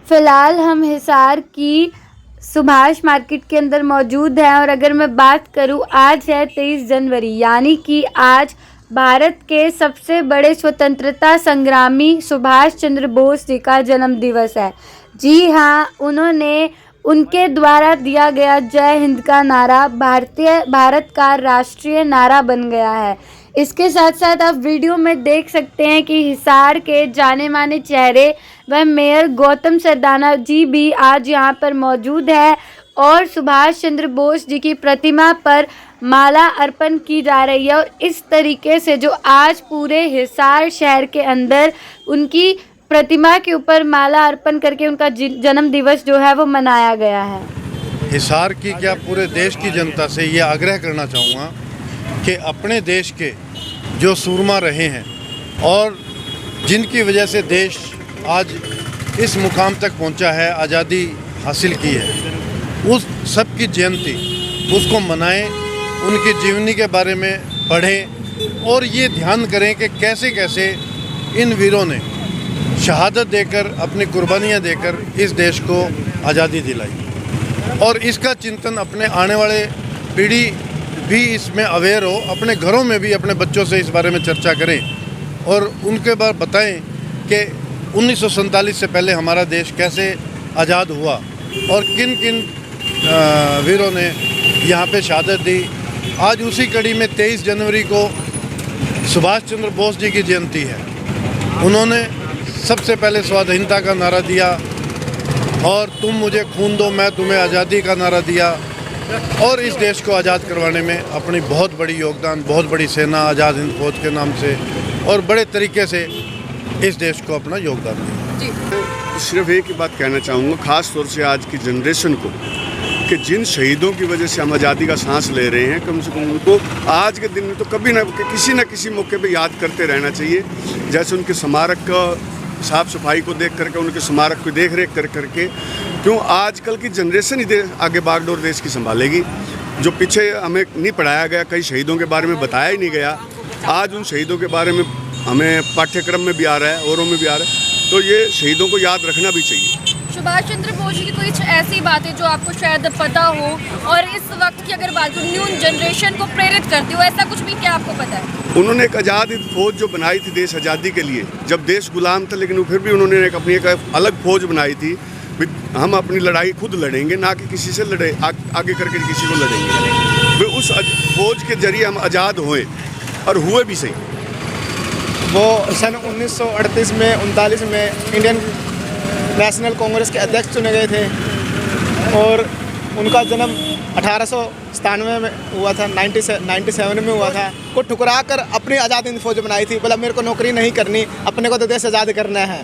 फ़िलहाल हम हिसार की सुभाष मार्केट के अंदर मौजूद हैं और अगर मैं बात करूं, आज है 23 जनवरी, यानी कि आज भारत के सबसे बड़े स्वतंत्रता संग्रामी सुभाष चंद्र बोस जी का जन्म दिवस है। जी हाँ, उनके द्वारा दिया गया जय हिंद का नारा भारत का राष्ट्रीय नारा बन गया है। इसके साथ साथ आप वीडियो में देख सकते हैं कि हिसार के जाने माने चेहरे व मेयर गौतम सरदाना जी भी आज यहाँ पर मौजूद है और सुभाष चंद्र बोस जी की प्रतिमा पर माला अर्पण की जा रही है। और इस तरीके से जो आज पूरे हिसार शहर के अंदर उनकी प्रतिमा के ऊपर माला अर्पण करके उनका जन्म दिवस जो है वो मनाया गया है। हिसार की क्या पूरे देश की जनता से ये आग्रह करना चाहूँगा कि अपने देश के जो सूरमा रहे हैं और जिनकी वजह से देश आज इस मुकाम तक पहुंचा है, आज़ादी हासिल की है, उस सब की जयंती उसको मनाएं, उनकी जीवनी के बारे में पढ़ें और ये ध्यान करें कि कैसे कैसे इन वीरों ने शहादत देकर, अपनी कुर्बानियाँ देकर इस देश को आज़ादी दिलाई। और इसका चिंतन अपने आने वाले पीढ़ी भी इसमें अवेयर हो, अपने घरों में भी अपने बच्चों से इस बारे में चर्चा करें और उनके बारे बताएं कि 1947 से पहले हमारा देश कैसे आज़ाद हुआ और किन किन वीरों ने यहाँ पे शहादत दी। आज उसी कड़ी में 23 जनवरी को सुभाष चंद्र बोस जी की जयंती है। उन्होंने सबसे पहले स्वाधीनता का नारा दिया और तुम मुझे खून दो मैं तुम्हें आज़ादी का नारा दिया और इस देश को आज़ाद करवाने में अपनी बहुत बड़ी योगदान, बहुत बड़ी सेना आज़ाद हिंद फौज के नाम से और बड़े तरीके से इस देश को अपना योगदान दिया। सिर्फ एक ही बात कहना चाहूँगा, ख़ास तौर से आज की जनरेशन को, कि जिन शहीदों की वजह से हम आज़ादी का सांस ले रहे हैं, कम से कम उनको आज के दिन में तो कभी ना किसी मौके पे याद करते रहना चाहिए। जैसे उनके स्मारक का साफ़ सफाई को देख करके, उनके स्मारक की देख रेख कर करके, क्यों आजकल की जनरेशन ही आगे बागडोर देश की संभालेगी। जो पीछे हमें नहीं पढ़ाया गया, कई शहीदों के बारे में बताया ही नहीं गया, आज उन शहीदों के बारे में हमें पाठ्यक्रम में भी आ रहा है, औरों में भी आ रहा है, तो ये शहीदों को याद रखना भी चाहिए। सुभाष चंद्र बोस जी की कुछ ऐसी बातें जो आपको शायद पता हो और इस वक्त की अगर बात करूँ न्यू जनरेशन को प्रेरित करती हो, ऐसा कुछ भी क्या आपको पता है? उन्होंने एक आज़ाद फौज जो बनाई थी देश आज़ादी के लिए, जब देश गुलाम था, लेकिन फिर भी उन्होंने अपनी एक अलग फौज बनाई थी। हम अपनी लड़ाई खुद लड़ेंगे, ना कि किसी से आगे करके किसी को लड़ेंगे। वे उस फौज के जरिए हम आज़ाद हुए और हुए भी सही। वो सन 1938 में 39 में इंडियन नेशनल कांग्रेस के अध्यक्ष चुने गए थे और उनका जन्म 1897 में हुआ था, 97 में हुआ था। को ठुकरा कर अपनी आज़ाद हिंद फौज बनाई थी, बोला मेरे को नौकरी नहीं करनी, अपने को तो देश आज़ाद करना है।